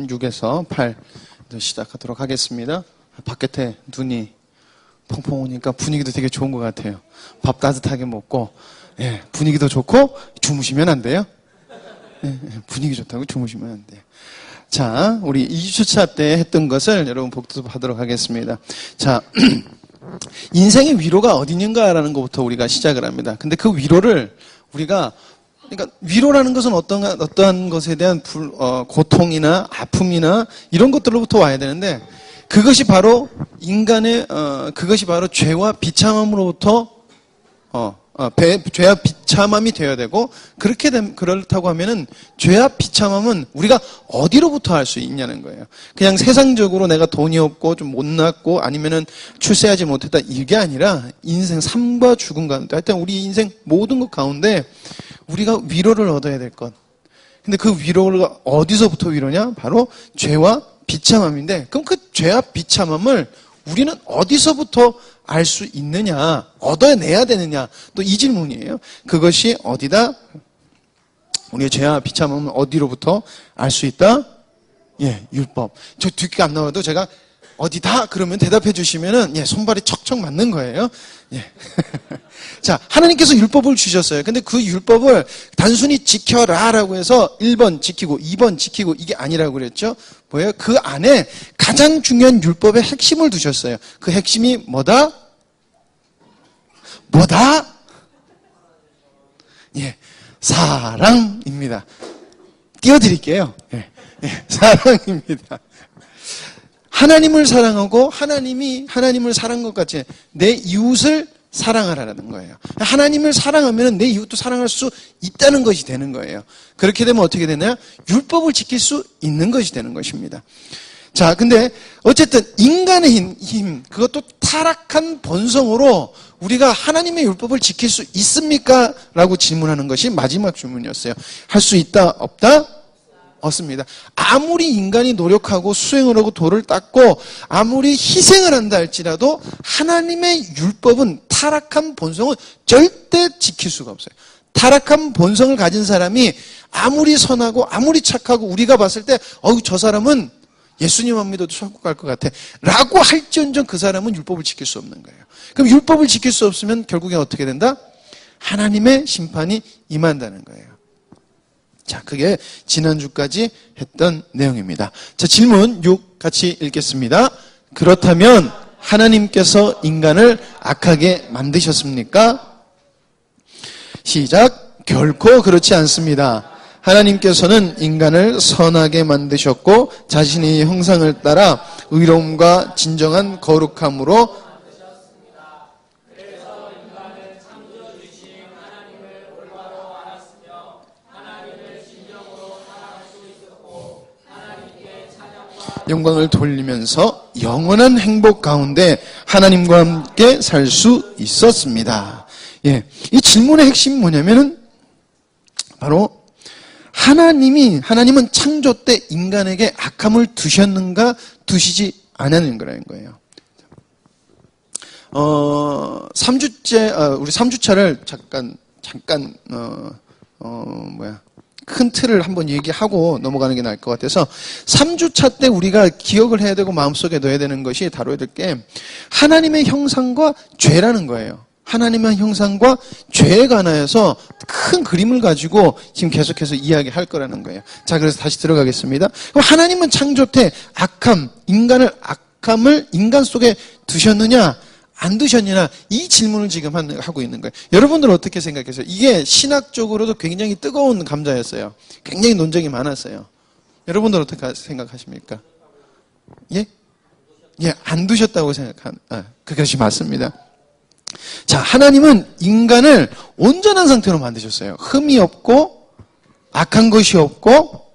6에서 8 시작하도록 하겠습니다. 바깥에 눈이 펑펑 오니까 분위기도 되게 좋은 것 같아요. 밥 따뜻하게 먹고, 예, 분위기도 좋고, 주무시면 안 돼요? 예, 분위기 좋다고 주무시면 안 돼요. 자, 우리 2주차 때 했던 것을 여러분 복습하도록 하겠습니다. 자, 인생의 위로가 어디 있는가라는 것부터 우리가 시작을 합니다. 근데 그 위로를 우리가, 그러니까 위로라는 것은 어떠한 것에 대한 고통이나 아픔이나 이런 것들로부터 와야 되는데, 그것이 바로 인간의, 그것이 바로 죄와 비참함으로부터, 죄와 비참함이 되어야 되고, 그렇다고 하면은, 죄와 비참함은 우리가 어디로부터 할 수 있냐는 거예요. 그냥 세상적으로 내가 돈이 없고, 좀 못났고, 아니면은 출세하지 못했다, 이게 아니라, 인생, 삶과 죽음 가운데, 하여튼 우리 인생 모든 것 가운데, 우리가 위로를 얻어야 될 것. 근데 그 위로가 어디서부터 위로냐? 바로 죄와 비참함인데, 그럼 그 죄와 비참함을 우리는 어디서부터 알 수 있느냐, 얻어내야 되느냐, 또 이 질문이에요. 그것이 어디다? 우리의 죄와 비참함은 어디로부터 알 수 있다? 예, 율법. 저 뒤에 안 나와도 제가 어디다? 그러면 대답해 주시면은, 예, 손발이 척척 맞는 거예요. 예. 자, 하나님께서 율법을 주셨어요. 근데 그 율법을 단순히 지켜라라고 해서 1번 지키고 2번 지키고 이게 아니라고 그랬죠. 뭐예요? 그 안에 가장 중요한 율법의 핵심을 두셨어요. 그 핵심이 뭐다? 뭐다? 예, 사랑입니다. 띄워드릴게요. 예, 예, 사랑입니다. 하나님을 사랑하고 하나님이 하나님을 사랑한 것 같이 내 이웃을 사랑하라는 거예요. 하나님을 사랑하면 내 이웃도 사랑할 수 있다는 것이 되는 거예요. 그렇게 되면 어떻게 되냐? 율법을 지킬 수 있는 것이 되는 것입니다. 자, 근데 어쨌든 인간의 힘, 그것도 타락한 본성으로 우리가 하나님의 율법을 지킬 수 있습니까? 라고 질문하는 것이 마지막 질문이었어요. 할 수 있다, 없다? 없습니다. 아무리 인간이 노력하고 수행을 하고 돌을 닦고 아무리 희생을 한다 할지라도 하나님의 율법은 타락한 본성은 절대 지킬 수가 없어요. 타락한 본성을 가진 사람이 아무리 선하고 아무리 착하고 우리가 봤을 때 저 사람은 예수님 안 믿어도 천국 갈 것 같아 라고 할지언정 그 사람은 율법을 지킬 수 없는 거예요. 그럼 율법을 지킬 수 없으면 결국에 어떻게 된다? 하나님의 심판이 임한다는 거예요. 자, 그게 지난주까지 했던 내용입니다. 자, 질문 6 같이 읽겠습니다. 그렇다면 하나님께서 인간을 악하게 만드셨습니까? 시작. 결코 그렇지 않습니다. 하나님께서는 인간을 선하게 만드셨고 자신의 형상을 따라 의로움과 진정한 거룩함으로 영광을 돌리면서 영원한 행복 가운데 하나님과 함께 살 수 있었습니다. 예, 이 질문의 핵심이 뭐냐면은 바로 하나님은 창조 때 인간에게 악함을 두셨는가 두시지 않았는 거라는 거예요. 3주째, 우리 3주차를 큰 틀을 한번 얘기하고 넘어가는 게 나을 것 같아서 3주차 때 우리가 기억을 해야 되고 마음속에 넣어야 되는 것이 다뤄야 될 게 하나님의 형상과 죄라는 거예요. 하나님의 형상과 죄에 관하여서 큰 그림을 가지고 지금 계속해서 이야기할 거라는 거예요. 자, 그래서 다시 들어가겠습니다. 그럼 하나님은 창조 때 악함을 인간 속에 두셨느냐? 안 두셨느냐? 이 질문을 지금 하고 있는 거예요. 여러분들은 어떻게 생각하세요? 이게 신학적으로도 굉장히 뜨거운 감자였어요. 굉장히 논쟁이 많았어요. 여러분들 어떻게 생각하십니까? 예? 예, 안 두셨다고 그것이 맞습니다. 자, 하나님은 인간을 온전한 상태로 만드셨어요. 흠이 없고, 악한 것이 없고,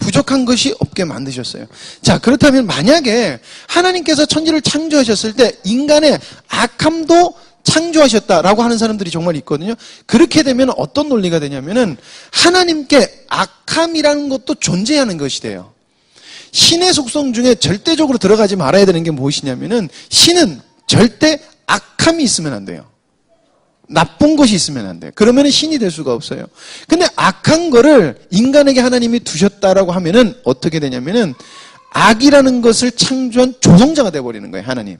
부족한 것이 없게 만드셨어요. 자, 그렇다면 만약에 하나님께서 천지를 창조하셨을 때 인간의 악함도 창조하셨다라고 하는 사람들이 정말 있거든요. 그렇게 되면 어떤 논리가 되냐면은 하나님께 악함이라는 것도 존재하는 것이 돼요. 신의 속성 중에 절대적으로 들어가지 말아야 되는 게 무엇이냐면은 신은 절대 악함이 있으면 안 돼요. 나쁜 것이 있으면 안 돼요. 그러면 신이 될 수가 없어요. 근데 악한 거를 인간에게 하나님이 두셨다라고 하면은 어떻게 되냐면은 악이라는 것을 창조한 조성자가 되어버리는 거예요, 하나님.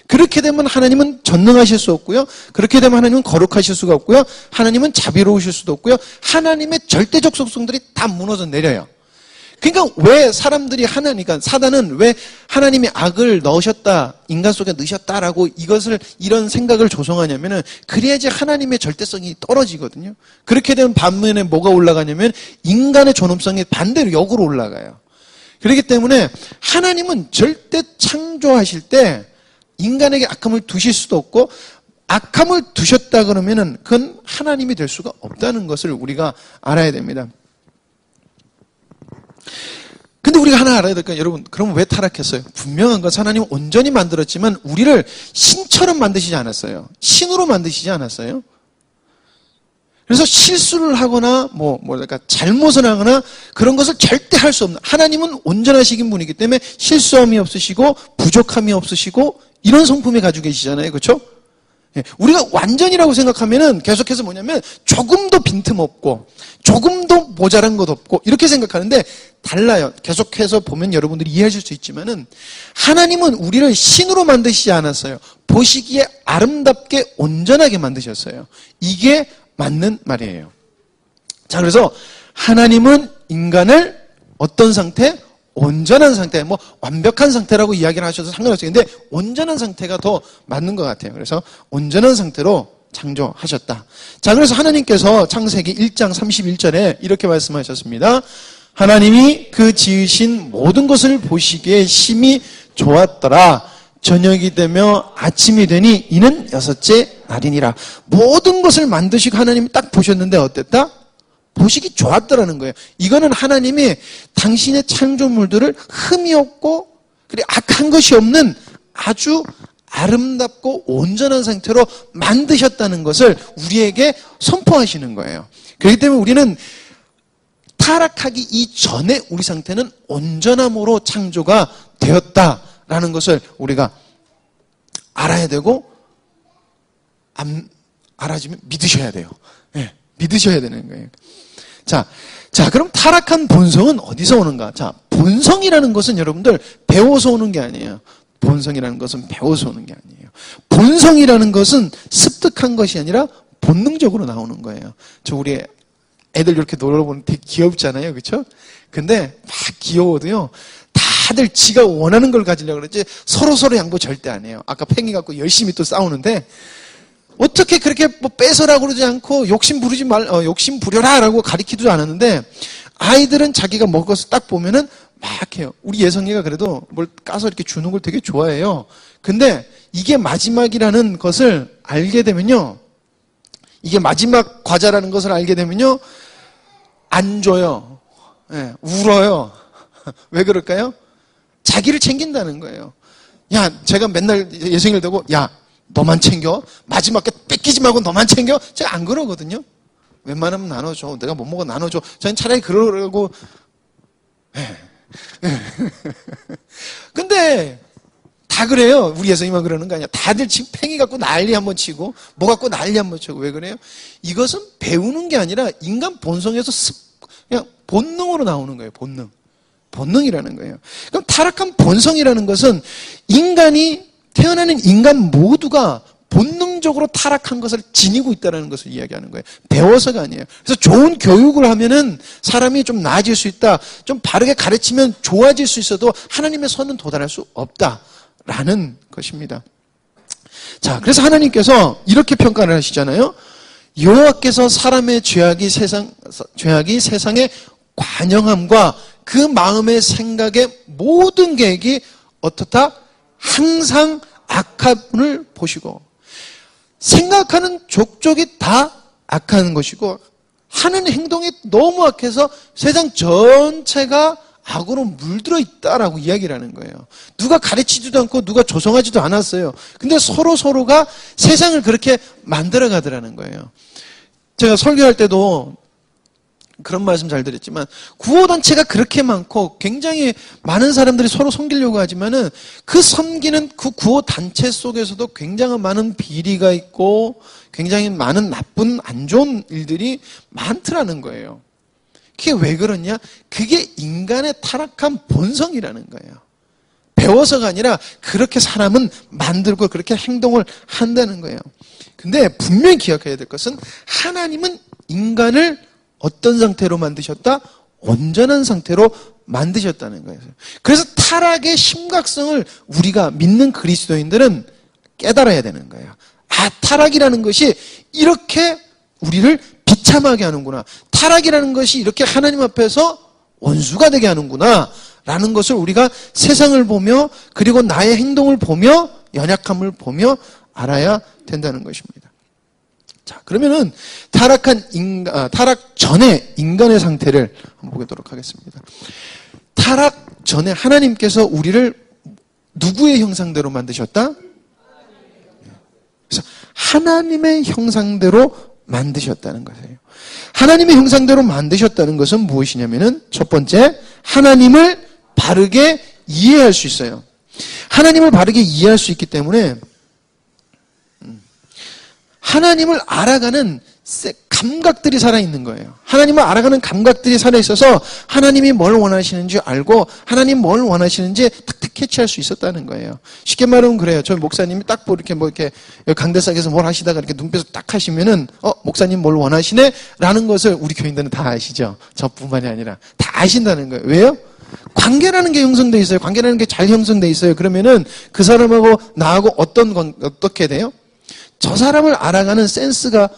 그렇게 되면 하나님은 전능하실 수 없고요. 그렇게 되면 하나님은 거룩하실 수가 없고요. 하나님은 자비로우실 수도 없고요. 하나님의 절대적 속성들이 다 무너져 내려요. 그러니까 왜 사람들이 그러니까 사단은 왜 하나님이 악을 넣으셨다, 인간 속에 넣으셨다라고 이런 생각을 조성하냐면은 그래야지 하나님의 절대성이 떨어지거든요. 그렇게 되면 반면에 뭐가 올라가냐면 인간의 존엄성이 반대로 역으로 올라가요. 그렇기 때문에 하나님은 절대 창조하실 때 인간에게 악함을 두실 수도 없고 악함을 두셨다 그러면은 그건 하나님이 될 수가 없다는 것을 우리가 알아야 됩니다. 근데 우리가 하나 알아야 될 건 여러분, 그럼 왜 타락했어요? 분명한 건 하나님은 온전히 만들었지만 우리를 신처럼 만드시지 않았어요. 신으로 만드시지 않았어요. 그래서 실수를 하거나 뭐랄까 잘못을 하거나 그런 것을 절대 할 수 없는, 하나님은 온전하시긴 분이기 때문에 실수함이 없으시고 부족함이 없으시고 이런 성품을 가지고 계시잖아요. 그렇죠? 우리가 완전이라고 생각하면은 계속해서 뭐냐면 조금도 빈틈없고 조금도 모자란 것 없고 이렇게 생각하는데 달라요. 계속해서 보면 여러분들이 이해하실 수 있지만은 하나님은 우리를 신으로 만드시지 않았어요. 보시기에 아름답게 온전하게 만드셨어요. 이게 맞는 말이에요. 자, 그래서 하나님은 인간을 어떤 상태? 온전한 상태, 완벽한 상태라고 이야기를 하셔도 상관없어요. 근데 온전한 상태가 더 맞는 것 같아요. 그래서 온전한 상태로 창조하셨다. 자, 그래서 하나님께서 창세기 1장 31절에 이렇게 말씀하셨습니다. 하나님이 그 지으신 모든 것을 보시기에 심히 좋았더라. 저녁이 되며 아침이 되니 이는 여섯째 날이니라. 모든 것을 만드시고 하나님이 딱 보셨는데 어땠다? 보시기 좋았더라는 거예요. 이거는 하나님이 당신의 창조물들을 흠이 없고 그리고 악한 것이 없는 아주 아름답고 온전한 상태로 만드셨다는 것을 우리에게 선포하시는 거예요. 그렇기 때문에 우리는 타락하기 이전에 우리 상태는 온전함으로 창조가 되었다라는 것을 우리가 알아야 되고 알아지면 믿으셔야 돼요. 네, 믿으셔야 되는 거예요. 자, 그럼 타락한 본성은 어디서 오는가? 자, 본성이라는 것은 여러분들 배워서 오는 게 아니에요. 본성이라는 것은 배워서 오는 게 아니에요. 본성이라는 것은 습득한 것이 아니라 본능적으로 나오는 거예요. 우리 애들 이렇게 놀아보면 되게 귀엽잖아요. 그렇죠? 근데 막 귀여워도요. 다들 지가 원하는 걸 가지려고 그러지 서로 양보 절대 안 해요. 아까 팽이 갖고 열심히 또 싸우는데 어떻게 그렇게 뺏으라고 그러지 않고 욕심 부려라라고 가리키지도 않았는데 아이들은 자기가 먹을 것을 딱 보면은 막 해요. 우리 예성이가 그래도 뭘 까서 이렇게 주는 걸 되게 좋아해요. 근데 이게 마지막이라는 것을 알게 되면요. 이게 마지막 과자라는 것을 알게 되면요. 안 줘요. 네, 울어요. 왜 그럴까요? 자기를 챙긴다는 거예요. 야, 제가 맨날 예성이를 대고 야, 너만 챙겨? 마지막에 뺏기지 말고 너만 챙겨? 제가 안 그러거든요. 웬만하면 나눠줘. 내가 못 먹어 나눠줘. 저는 차라리 그러려고. 근데 다 그래요. 우리 예성이만 그러는 거 아니야. 다들 지금 팽이 갖고 난리 한번 치고 뭐 갖고 난리 한번 치고. 왜 그래요? 이것은 배우는 게 아니라 인간 본성에서 그냥 본능으로 나오는 거예요. 본능이라는 거예요. 그럼 타락한 본성이라는 것은 태어나는 인간 모두가 본능적으로 타락한 것을 지니고 있다는 것을 이야기하는 거예요. 배워서가 아니에요. 그래서 좋은 교육을 하면은 사람이 좀 나아질 수 있다. 좀 바르게 가르치면 좋아질 수 있어도 하나님의 선은 도달할 수 없다라는 것입니다. 자, 그래서 하나님께서 이렇게 평가를 하시잖아요. 여호와께서 사람의 죄악이 세상의 관영함과 그 마음의 생각의 모든 계획이 어떻다? 항상 악함을 보시고 생각하는 족족이 다 악한 것이고 하는 행동이 너무 악해서 세상 전체가 악으로 물들어 있다라고 이야기를 하는 거예요. 누가 가르치지도 않고 누가 조성하지도 않았어요. 근데 서로가 세상을 그렇게 만들어 가더라는 거예요. 제가 설교할 때도 그런 말씀 잘 드렸지만 구호단체가 그렇게 많고 굉장히 많은 사람들이 서로 섬기려고 하지만은 그 섬기는 그 구호단체 속에서도 굉장히 많은 비리가 있고 굉장히 많은 나쁜 안 좋은 일들이 많더라는 거예요. 그게 왜 그러냐? 그게 인간의 타락한 본성이라는 거예요. 배워서가 아니라 그렇게 사람은 만들고 그렇게 행동을 한다는 거예요. 근데 분명히 기억해야 될 것은 하나님은 인간을 어떤 상태로 만드셨다? 온전한 상태로 만드셨다는 거예요. 그래서 타락의 심각성을 우리가 믿는 그리스도인들은 깨달아야 되는 거예요. 아, 타락이라는 것이 이렇게 우리를 비참하게 하는구나. 타락이라는 것이 이렇게 하나님 앞에서 원수가 되게 하는구나. 라는 것을 우리가 세상을 보며 그리고 나의 행동을 보며 연약함을 보며 알아야 된다는 것입니다. 자, 그러면은 타락 전에 인간의 상태를 한번 보도록 하겠습니다. 타락 전에 하나님께서 우리를 누구의 형상대로 만드셨다? 그래서 하나님의 형상대로 만드셨다는 것이에요. 하나님의 형상대로 만드셨다는 것은 무엇이냐면은 첫 번째, 하나님을 바르게 이해할 수 있어요. 하나님을 바르게 이해할 수 있기 때문에 하나님을 알아가는 감각들이 살아있는 거예요. 하나님을 알아가는 감각들이 살아있어서 하나님이 뭘 원하시는지 알고 하나님 뭘 원하시는지 탁탁 캐치할 수 있었다는 거예요. 쉽게 말하면 그래요. 저희 목사님이 딱 이렇게 강대상에서 뭘 하시다가 이렇게 눈빛을 딱 하시면은 목사님 뭘 원하시네? 라는 것을 우리 교인들은 다 아시죠. 저뿐만이 아니라 다 아신다는 거예요. 왜요? 관계라는 게 형성돼 있어요. 관계라는 게 잘 형성돼 있어요. 그러면은 그 사람하고 나하고 어떻게 돼요? 저 사람을 알아가는 센스가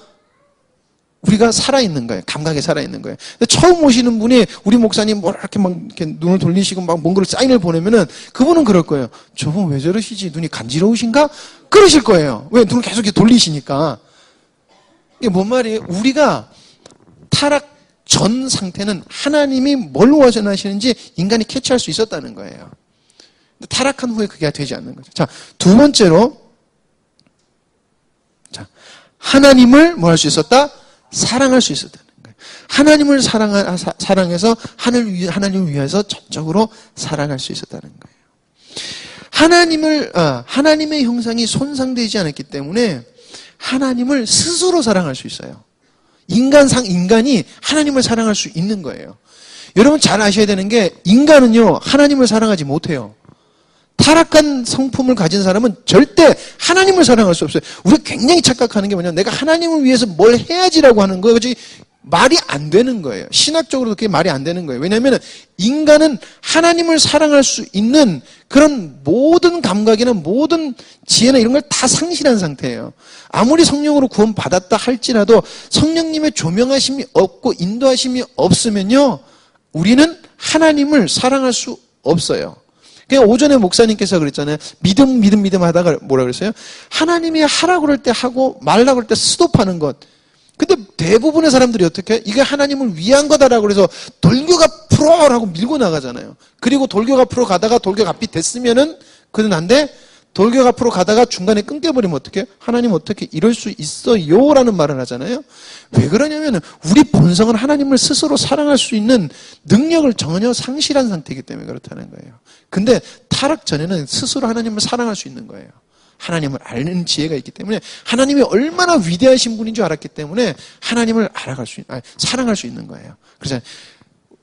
우리가 살아있는 거예요. 감각에 살아있는 거예요. 근데 처음 오시는 분이 우리 목사님 이렇게 눈을 돌리시고 뭔가를 사인을 보내면은 그분은 그럴 거예요. 저분 왜 저러시지? 눈이 간지러우신가? 그러실 거예요. 왜? 눈을 계속 이렇게 돌리시니까. 이게 뭔 말이에요? 우리가 타락 전 상태는 하나님이 뭘 원하시는지 인간이 캐치할 수 있었다는 거예요. 근데 타락한 후에 그게 되지 않는 거죠. 자, 두 번째로, 하나님을 뭐 할 수 있었다? 사랑할 수 있었다는 거예요. 하나님을 사랑해서 하나님을 위해서 전적으로 사랑할 수 있었다는 거예요. 하나님의 형상이 손상되지 않았기 때문에 하나님을 스스로 사랑할 수 있어요. 인간이 하나님을 사랑할 수 있는 거예요. 여러분 잘 아셔야 되는 게 인간은요, 하나님을 사랑하지 못해요. 타락한 성품을 가진 사람은 절대 하나님을 사랑할 수 없어요. 우리가 굉장히 착각하는 게 뭐냐면 내가 하나님을 위해서 뭘 해야지라고 하는 거예요. 그렇지? 말이 안 되는 거예요. 신학적으로도 그게 말이 안 되는 거예요. 왜냐하면 인간은 하나님을 사랑할 수 있는 그런 모든 감각이나 모든 지혜나 이런 걸 다 상실한 상태예요. 아무리 성령으로 구원받았다 할지라도 성령님의 조명하심이 없고 인도하심이 없으면요, 우리는 하나님을 사랑할 수 없어요. 그냥 오전에 목사님께서 그랬잖아요. 믿음 하다가 뭐라 그랬어요? 하나님이 하라고 그럴 때 하고 말라고 그럴 때 스톱하는 것. 근데 대부분의 사람들이 어떻게 해? 이게 하나님을 위한 거다라고 그래서 돌격 앞으로라고 밀고 나가잖아요. 그리고 돌격 앞으로 가다가 돌격 앞이 됐으면은 그는 안 돼? 돌격 앞으로 가다가 중간에 끊겨버리면 어떻게? 하나님 어떻게 이럴 수 있어요? 라는 말을 하잖아요. 왜 그러냐면 우리 본성은 하나님을 스스로 사랑할 수 있는 능력을 전혀 상실한 상태이기 때문에 그렇다는 거예요. 근데 타락 전에는 스스로 하나님을 사랑할 수 있는 거예요. 하나님을 아는 지혜가 있기 때문에 하나님이 얼마나 위대하신 분인 줄 알았기 때문에 하나님을 사랑할 수 있는 거예요. 그래서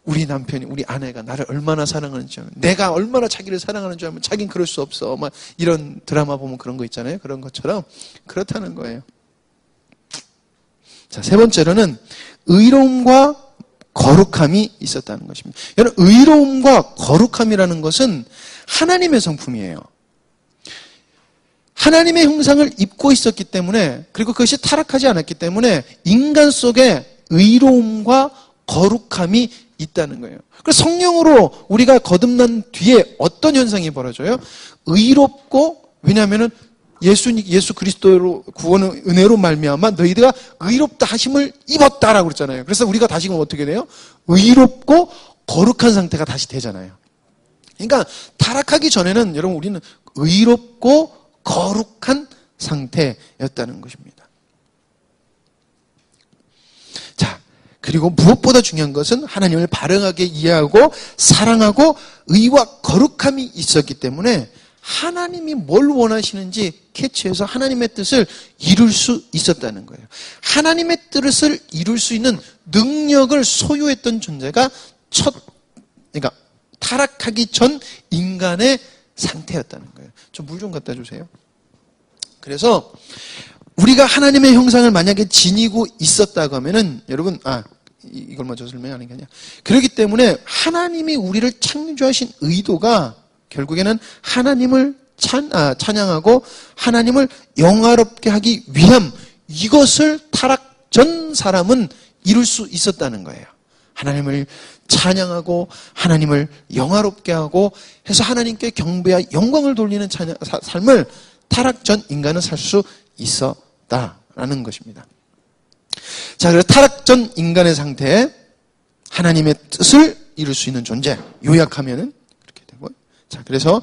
우리 남편이, 우리 아내가 나를 얼마나 사랑하는지 알면, 내가 얼마나 자기를 사랑하는지 알면 자기는 그럴 수 없어. 막 이런 드라마 보면 그런 거 있잖아요. 그런 것처럼 그렇다는 거예요. 자, 세 번째로는 의로움과 거룩함이 있었다는 것입니다. 여러분, 의로움과 거룩함이라는 것은 하나님의 성품이에요. 하나님의 형상을 입고 있었기 때문에, 그리고 그것이 타락하지 않았기 때문에 인간 속에 의로움과 거룩함이 있다는 거예요. 그래서 성령으로 우리가 거듭난 뒤에 어떤 현상이 벌어져요? 의롭고, 왜냐하면은 예수 그리스도로 구원의 은혜로 말미암아 너희가 의롭다 하심을 입었다라고 그랬잖아요. 그래서 우리가 다시금 어떻게 돼요? 의롭고 거룩한 상태가 다시 되잖아요. 그러니까 타락하기 전에는 여러분 우리는 의롭고 거룩한 상태였다는 것입니다. 자, 그리고 무엇보다 중요한 것은 하나님을 바르게 이해하고 사랑하고 의와 거룩함이 있었기 때문에 하나님이 뭘 원하시는지 캐치해서 하나님의 뜻을 이룰 수 있었다는 거예요. 하나님의 뜻을 이룰 수 있는 능력을 소유했던 존재가 그러니까 타락하기 전 인간의 상태였다는 거예요. 좀 물 좀 갖다 주세요. 그래서 우리가 하나님의 형상을 만약에 지니고 있었다고 하면은 여러분 이걸 먼저 설명하는 게 아니야. 그렇기 때문에 하나님이 우리를 창조하신 의도가 결국에는 하나님을 찬양하고 하나님을 영화롭게 하기 위함, 이것을 타락 전 사람은 이룰 수 있었다는 거예요. 하나님을 찬양하고 하나님을 영화롭게 하고 해서 하나님께 경배와 영광을 돌리는 삶을 타락 전 인간은 살 수 있었다라는 것입니다. 자, 그래서 타락 전 인간의 상태에 하나님의 뜻을 이룰 수 있는 존재, 요약하면은 그렇게 되고. 자, 그래서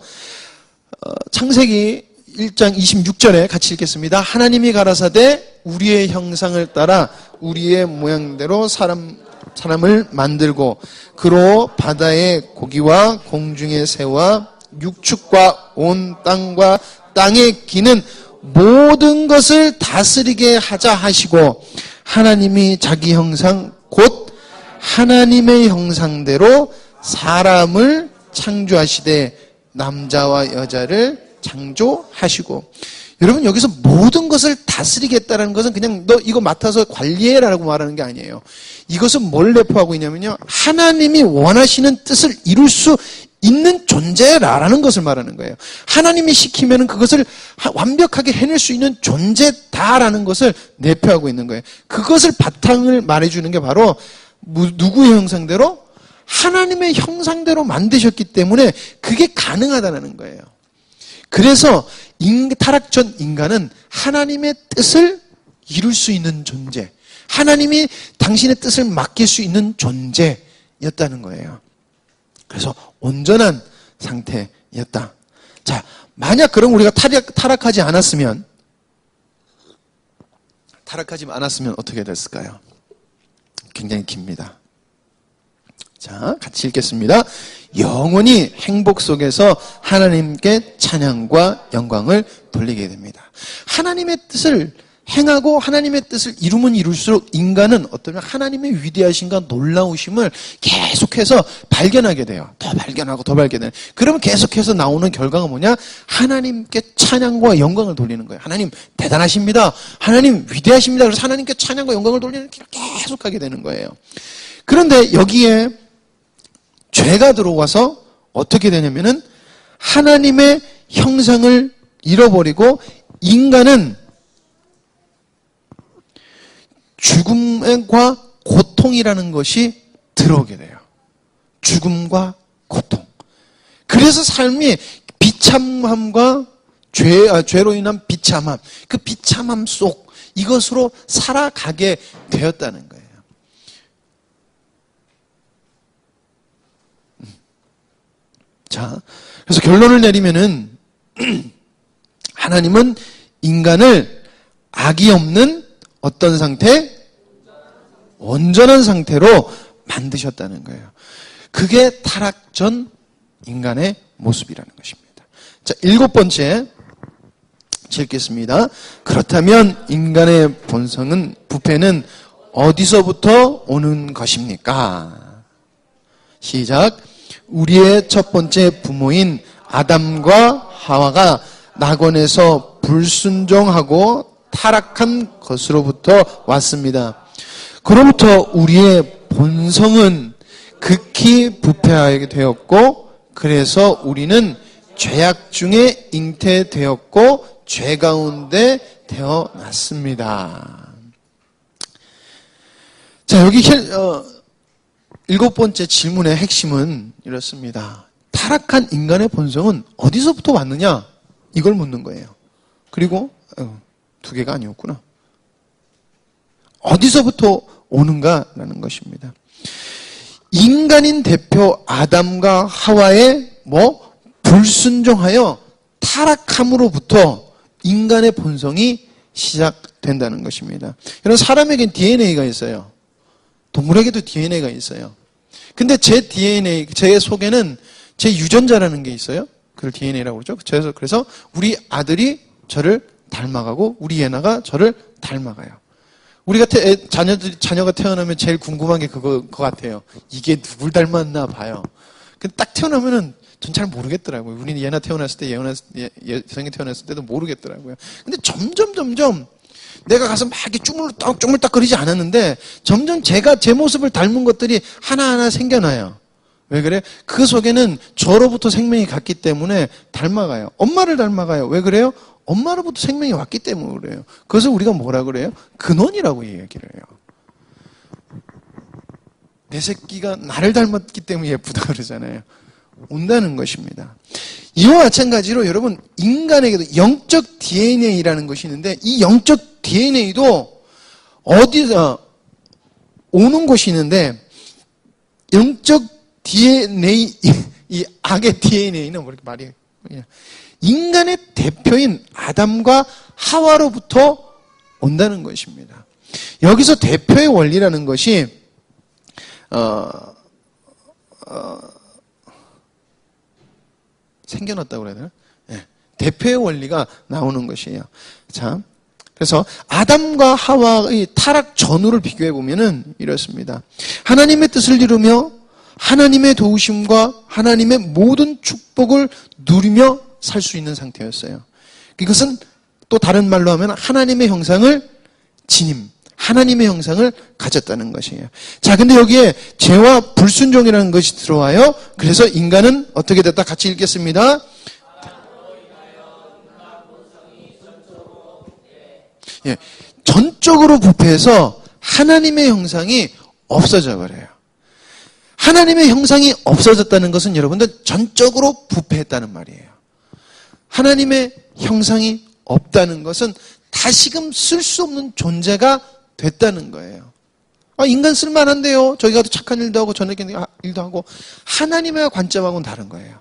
창세기 1장 26절에 같이 읽겠습니다. 하나님이 가라사대 우리의 형상을 따라 우리의 모양대로 사람을 만들고 그로 바다의 고기와 공중의 새와 육축과 온 땅과 땅에 기는 모든 것을 다스리게 하자 하시고 하나님이 자기 형상 곧 하나님의 형상대로 사람을 창조하시되 남자와 여자를 창조하시고. 여러분, 여기서 모든 것을 다스리겠다는 것은 그냥 너 이거 맡아서 관리해라라고 말하는 게 아니에요. 이것은 뭘 내포하고 있냐면요, 하나님이 원하시는 뜻을 이룰 수 있는 존재라는 것을 말하는 거예요. 하나님이 시키면 그것을 완벽하게 해낼 수 있는 존재다라는 것을 내포하고 있는 거예요. 그것을 바탕을 말해주는 게 바로 누구의 형상대로? 하나님의 형상대로 만드셨기 때문에 그게 가능하다는 거예요. 그래서 타락 전 인간은 하나님의 뜻을 이룰 수 있는 존재, 하나님이 당신의 뜻을 맡길 수 있는 존재였다는 거예요. 그래서 온전한 상태였다. 자, 만약 그럼 우리가 타락하지 않았으면 어떻게 됐을까요? 굉장히 깁니다. 자, 같이 읽겠습니다. 영원히 행복 속에서 하나님께 찬양과 영광을 돌리게 됩니다. 하나님의 뜻을 행하고 하나님의 뜻을 이루면 이룰수록 인간은 어떠면 하나님의 위대하심과 놀라우심을 계속해서 발견하게 돼요. 더 발견하고 더 발견해요. 그러면 계속해서 나오는 결과가 뭐냐? 하나님께 찬양과 영광을 돌리는 거예요. 하나님 대단하십니다. 하나님 위대하십니다. 그래서 하나님께 찬양과 영광을 돌리는 길을 계속하게 되는 거예요. 그런데 여기에 죄가 들어와서 어떻게 되냐면은 하나님의 형상을 잃어버리고 인간은 죽음과 고통이라는 것이 들어오게 돼요. 죽음과 고통. 그래서 삶이 비참함과 죄로 인한 비참함, 그 비참함 속 이것으로 살아가게 되었다는 거예요. 자, 그래서 결론을 내리면은 하나님은 인간을 악이 없는 어떤 상태? 온전한 상태로 만드셨다는 거예요. 그게 타락 전 인간의 모습이라는 것입니다. 자, 7번째 읽겠습니다. 그렇다면 인간의 부패는 어디서부터 오는 것입니까? 시작. 우리의 첫 번째 부모인 아담과 하와가 낙원에서 불순종하고 타락한 것으로부터 왔습니다. 그로부터 우리의 본성은 극히 부패하게 되었고 그래서 우리는 죄악 중에 잉태되었고 죄 가운데 태어났습니다. 자, 여기 7번째 질문의 핵심은 이렇습니다. 타락한 인간의 본성은 어디서부터 왔느냐? 이걸 묻는 거예요. 그리고 2개가 아니었구나. 어디서부터 오는가라는 것입니다. 인간인 대표 아담과 하와의 불순종하여 타락함으로부터 인간의 본성이 시작된다는 것입니다. 여러분, 사람에겐 DNA가 있어요. 동물에게도 DNA가 있어요. 근데 제 DNA, 제 속에는 제 유전자라는 게 있어요. 그걸 DNA라고 그러죠. 그래서 우리 아들이 저를 닮아가고 우리 예나가 저를 닮아가요. 우리가 자녀가 태어나면 제일 궁금한 게 그거 같아요. 이게 누굴 닮았나 봐요. 근데 딱 태어나면은 전 잘 모르겠더라고요. 우리는 예나 태어났을 때, 예성이 태어났을 때도 모르겠더라고요. 근데 점점 내가 가서 막 이렇게 쪼물딱거리지 않았는데 점점 제 모습을 닮은 것들이 하나하나 생겨나요. 왜 그래? 그 속에는 저로부터 생명이 갔기 때문에 닮아가요. 엄마를 닮아가요. 왜 그래요? 엄마로부터 생명이 왔기 때문에 그래요. 그것을 우리가 뭐라 그래요? 근원이라고 얘기를 해요. 내 새끼가 나를 닮았기 때문에 예쁘다 그러잖아요. 온다는 것입니다. 이와 마찬가지로 여러분 인간에게도 영적 DNA라는 것이 있는데 이 영적 DNA도 어디서 오는 곳이 있는데 영적 DNA, 이 악의 DNA는 뭐 이렇게 말이 인간의 대표인 아담과 하와로부터 온다는 것입니다. 여기서 대표의 원리라는 것이 생겨났다고 그래야 되나? 네. 대표의 원리가 나오는 것이에요. 자, 그래서 아담과 하와의 타락 전후를 비교해 보면은 이렇습니다. 하나님의 뜻을 이루며 하나님의 도우심과 하나님의 모든 축복을 누리며 살 수 있는 상태였어요. 이것은 또 다른 말로 하면 하나님의 형상을 지님, 하나님의 형상을 가졌다는 것이에요. 자, 근데 여기에 죄와 불순종이라는 것이 들어와요. 그래서 인간은 어떻게 됐다? 같이 읽겠습니다. 예, 전적으로 부패해서 하나님의 형상이 없어져 버려요. 하나님의 형상이 없어졌다는 것은 여러분들 전적으로 부패했다는 말이에요. 하나님의 형상이 없다는 것은 다시금 쓸 수 없는 존재가 됐다는 거예요. 인간 쓸만한데요. 저기 가도 착한 일도 하고 저녁에 일도 하고 하나님의 관점하고는 다른 거예요.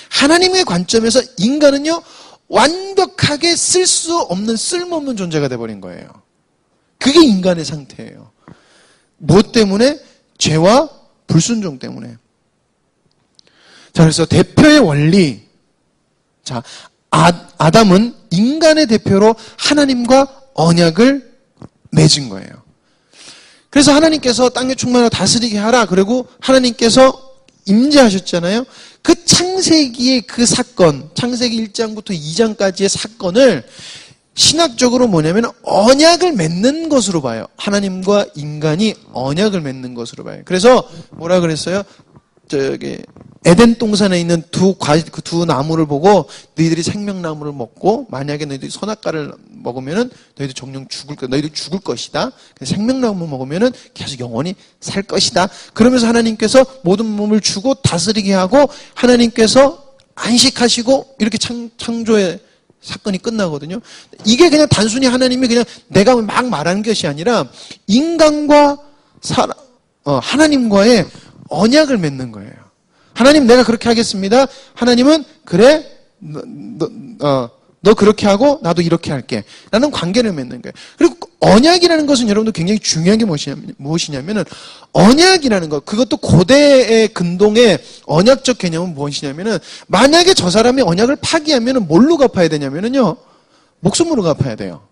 하나님의 관점에서 인간은요 완벽하게 쓸 수 없는 쓸모없는 존재가 돼버린 거예요. 그게 인간의 상태예요. 무엇 때문에? 죄와 불순종 때문에. 자, 그래서 대표의 원리. 자, 아담은 인간의 대표로 하나님과 언약을 맺은 거예요. 그래서 하나님께서 땅에 충만하고 다스리게 하라. 그리고 하나님께서 임재하셨잖아요. 그 창세기의 그 사건, 창세기 1장부터 2장까지의 사건을 신학적으로 뭐냐면 언약을 맺는 것으로 봐요. 하나님과 인간이 언약을 맺는 것으로 봐요. 그래서 뭐라 그랬어요? 에덴 동산에 있는 두 나무를 보고 너희들이 생명나무를 먹고 만약에 너희들이 선악과를 먹으면은 너희들 정령 너희들 죽을 것이다. 생명나무 먹으면은 계속 영원히 살 것이다. 그러면서 하나님께서 모든 몸을 주고 다스리게 하고 하나님께서 안식하시고 이렇게 창조의 사건이 끝나거든요. 이게 그냥 단순히 하나님이 그냥 내가 막 말하는 것이 아니라 인간과 하나님과의 언약을 맺는 거예요. 하나님 내가 그렇게 하겠습니다. 하나님은 그래 너 그렇게 하고 나도 이렇게 할게 라는 관계를 맺는 거예요. 그리고 언약이라는 것은 여러분들 굉장히 중요한 게 무엇이냐면은 언약이라는 것, 그것도 고대의 근동의 언약적 개념은 무엇이냐면은 만약에 저 사람이 언약을 파기하면은 뭘로 갚아야 되냐면은요 목숨으로 갚아야 돼요.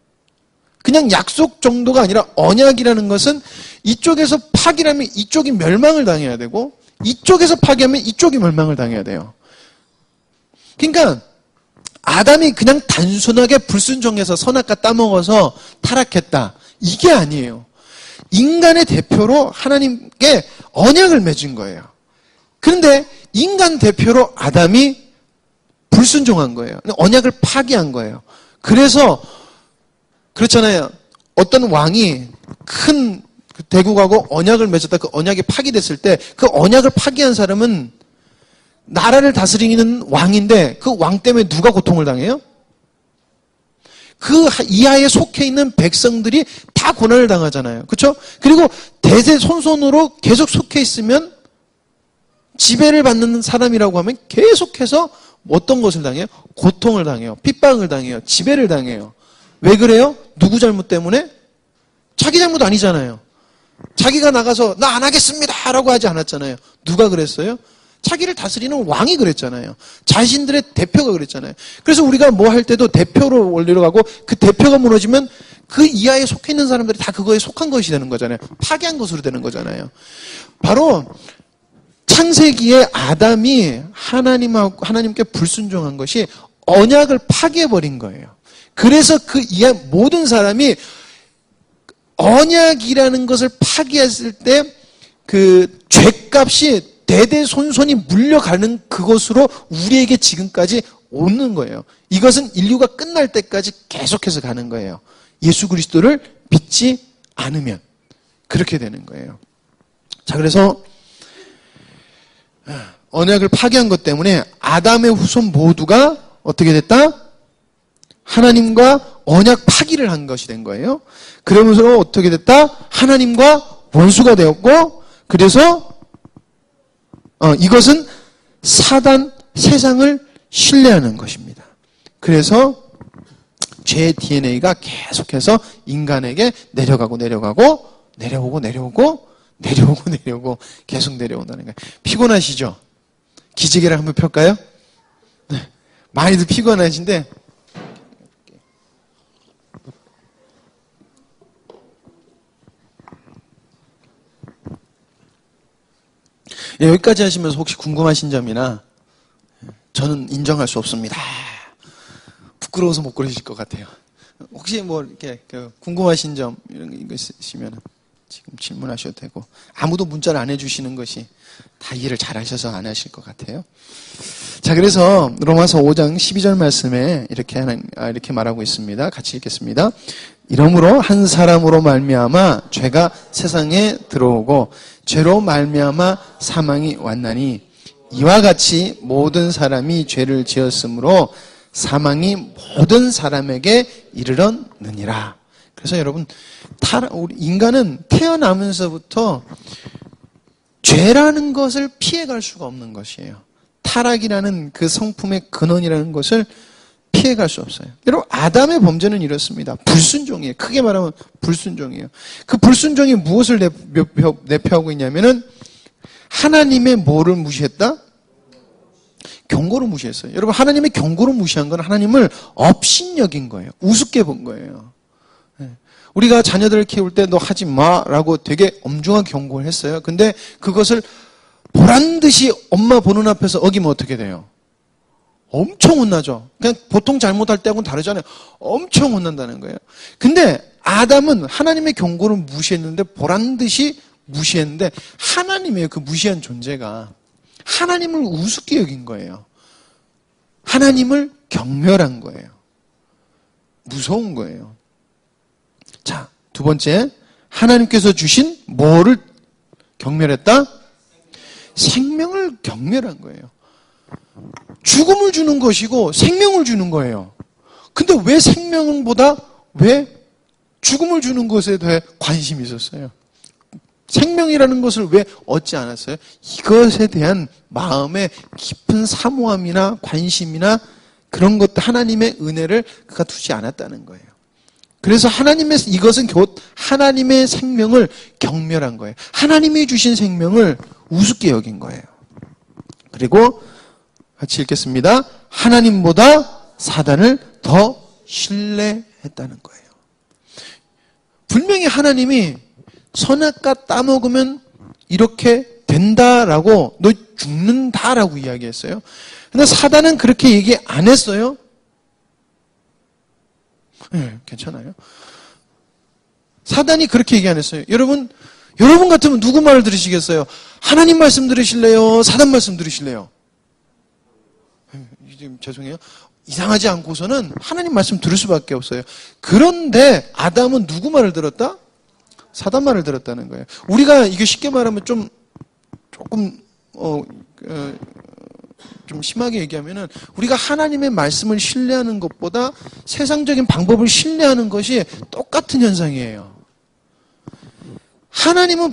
그냥 약속 정도가 아니라 언약이라는 것은 이쪽에서 파기하면 이쪽이 멸망을 당해야 되고 이쪽에서 파기하면 이쪽이 멸망을 당해야 돼요. 그러니까 아담이 그냥 단순하게 불순종해서 선악과 따먹어서 타락했다. 이게 아니에요. 인간의 대표로 하나님께 언약을 맺은 거예요. 그런데 인간 대표로 아담이 불순종한 거예요. 언약을 파기한 거예요. 그래서 그렇잖아요. 어떤 왕이 큰 대국하고 언약을 맺었다. 그 언약이 파기됐을 때 그 언약을 파기한 사람은 나라를 다스리는 왕인데 그 왕 때문에 누가 고통을 당해요? 그 이하에 속해 있는 백성들이 다 고난을 당하잖아요. 그렇죠? 그리고 대대손손으로 계속 속해 있으면 지배를 받는 사람이라고 하면 계속해서 어떤 것을 당해요? 고통을 당해요. 핍박을 당해요. 지배를 당해요. 왜 그래요? 누구 잘못 때문에? 자기 잘못 아니잖아요. 자기가 나가서 나 안 하겠습니다 라고 하지 않았잖아요. 누가 그랬어요? 자기를 다스리는 왕이 그랬잖아요. 자신들의 대표가 그랬잖아요. 그래서 우리가 뭐 할 때도 대표로 원리로 가고 그 대표가 무너지면 그 이하에 속해 있는 사람들이 다 그거에 속한 것이 되는 거잖아요. 파괴한 것으로 되는 거잖아요. 바로 창세기에 아담이 하나님께 불순종한 것이 언약을 파괴해버린 거예요. 그래서 그 이하 모든 사람이 언약이라는 것을 파괴했을 때 그 죄값이 대대손손이 물려가는 그것으로 우리에게 지금까지 오는 거예요. 이것은 인류가 끝날 때까지 계속해서 가는 거예요. 예수 그리스도를 믿지 않으면 그렇게 되는 거예요. 자, 그래서 언약을 파괴한 것 때문에 아담의 후손 모두가 어떻게 됐다? 하나님과 언약 파기를 한 것이 된 거예요. 그러면서 어떻게 됐다? 하나님과 원수가 되었고, 그래서 이것은 사단 세상을 신뢰하는 것입니다. 그래서 죄의 DNA가 계속해서 인간에게 내려오고 계속 내려온다는 거예요. 피곤하시죠? 기지개를 한번 펼까요? 네. 많이들 피곤하신데 여기까지 하시면서 혹시 궁금하신 점이나 저는 인정할 수 없습니다. 부끄러워서 못 그러실 것 같아요. 혹시 뭐 이렇게 궁금하신 점 이런 거 있으시면 지금 질문하셔도 되고, 아무도 문자를 안 해주시는 것이 다 이해를 잘 하셔서 안 하실 것 같아요. 자, 그래서 로마서 5장 12절 말씀에 이렇게 말하고 있습니다. 같이 읽겠습니다. 이러므로 한 사람으로 말미암아 죄가 세상에 들어오고 죄로 말미암아 사망이 왔나니 이와 같이 모든 사람이 죄를 지었으므로 사망이 모든 사람에게 이르렀느니라. 그래서 여러분, 우리 인간은 태어나면서부터 죄라는 것을 피해갈 수가 없는 것이에요. 타락이라는 그 성품의 근원이라는 것을 피해갈 수 없어요. 여러분, 아담의 범죄는 이렇습니다. 불순종이에요. 크게 말하면 불순종이에요. 그 불순종이 무엇을 내표하고 있냐면은 하나님의 뭐를 무시했다? 경고를 무시했어요. 여러분, 하나님의 경고를 무시한 건 하나님을 업신여긴 거예요. 우습게 본 거예요. 우리가 자녀들을 키울 때 너 하지 마라고 되게 엄중하게 경고를 했어요. 근데 그것을 보란듯이 엄마 보는 앞에서 어기면 어떻게 돼요? 엄청 혼나죠. 그냥 보통 잘못할 때하고는 다르잖아요. 엄청 혼난다는 거예요. 근데 아담은 하나님의 경고를 무시했는데, 보란듯이 무시했는데, 하나님의 그 무시한 존재가 하나님을 우습게 여긴 거예요. 하나님을 경멸한 거예요. 무서운 거예요. 자, 두 번째, 하나님께서 주신 뭐를 경멸했다? 생명을 경멸한 거예요. 죽음을 주는 것이고 생명을 주는 거예요. 근데 왜 생명보다 왜 죽음을 주는 것에 대해 관심이 있었어요? 생명이라는 것을 왜 얻지 않았어요? 이것에 대한 마음의 깊은 사모함이나 관심이나 그런 것도 하나님의 은혜를 그가 두지 않았다는 거예요. 그래서 이것은 곧 하나님의 생명을 경멸한 거예요. 하나님이 주신 생명을 우습게 여긴 거예요. 그리고 같이 읽겠습니다. 하나님보다 사단을 더 신뢰했다는 거예요. 분명히 하나님이 선악과 따먹으면 이렇게 된다라고, 너 죽는다라고 이야기했어요. 근데 사단은 그렇게 얘기 안 했어요. 네, 괜찮아요. 사단이 그렇게 얘기 안 했어요. 여러분 같으면 누구 말을 들으시겠어요? 하나님 말씀 들으실래요? 사단 말씀 들으실래요? 죄송해요. 이상하지 않고서는 하나님 말씀 들을 수밖에 없어요. 그런데 아담은 누구 말을 들었다? 사단 말을 들었다는 거예요. 우리가 이게 쉽게 말하면 조금 좀 심하게 얘기하면은, 우리가 하나님의 말씀을 신뢰하는 것보다 세상적인 방법을 신뢰하는 것이 똑같은 현상이에요. 하나님이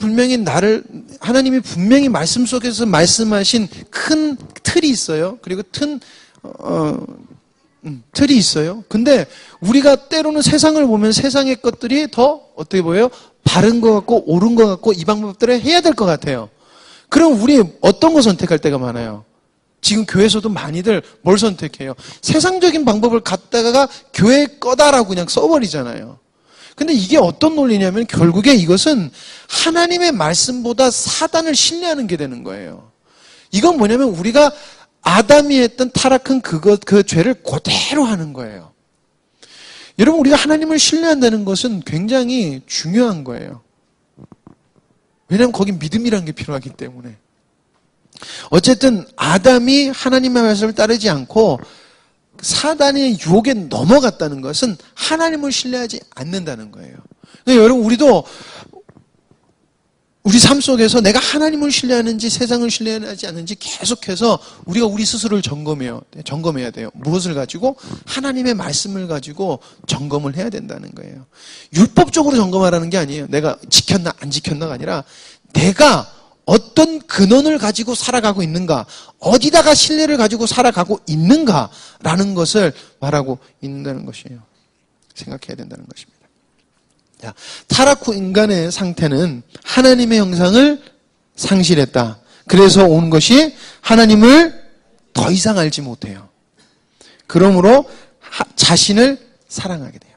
분명히 말씀 속에서 말씀하신 큰 틀이 있어요. 그리고 틀이 있어요. 근데 우리가 때로는 세상을 보면 세상의 것들이 더 어떻게 보여요? 바른 것 같고 옳은 것 같고 이 방법들을 해야 될 것 같아요. 그럼 우리 어떤 거 선택할 때가 많아요? 지금 교회에서도 많이들 뭘 선택해요? 세상적인 방법을 갖다가 교회 거다라고 그냥 써버리잖아요. 근데 이게 어떤 논리냐면 결국에 이것은 하나님의 말씀보다 사단을 신뢰하는 게 되는 거예요. 이건 뭐냐면 우리가 아담이 했던 타락한 그 죄를 그대로 하는 거예요. 여러분, 우리가 하나님을 신뢰한다는 것은 굉장히 중요한 거예요. 왜냐하면 거긴 믿음이라는 게 필요하기 때문에. 어쨌든 아담이 하나님의 말씀을 따르지 않고 사단의 유혹에 넘어갔다는 것은 하나님을 신뢰하지 않는다는 거예요. 그러니까 여러분, 우리도 우리 삶 속에서 내가 하나님을 신뢰하는지 세상을 신뢰하지 않는지 계속해서 우리가 우리 스스로를 점검해야 돼요. 무엇을 가지고? 하나님의 말씀을 가지고 점검을 해야 된다는 거예요. 율법적으로 점검하라는 게 아니에요. 내가 지켰나 안 지켰나가 아니라 내가 어떤 근원을 가지고 살아가고 있는가, 어디다가 신뢰를 가지고 살아가고 있는가라는 것을 말하고 있다는 것이에요. 생각해야 된다는 것입니다. 자, 타락 후 인간의 상태는 하나님의 형상을 상실했다. 그래서 온 것이 하나님을 더 이상 알지 못해요. 그러므로 자신을 사랑하게 돼요.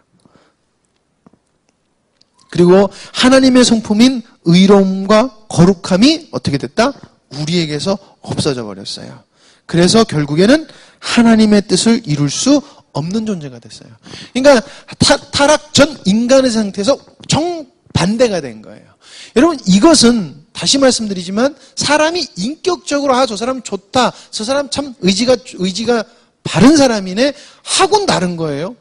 그리고 하나님의 성품인 의로움과 거룩함이 어떻게 됐다? 우리에게서 없어져 버렸어요. 그래서 결국에는 하나님의 뜻을 이룰 수 없는 존재가 됐어요. 그러니까 타락 전 인간의 상태에서 정반대가 된 거예요. 여러분, 이것은 다시 말씀드리지만 사람이 인격적으로 저 사람 좋다, 저 사람 참 의지가 바른 사람이네 하고는 다른 거예요.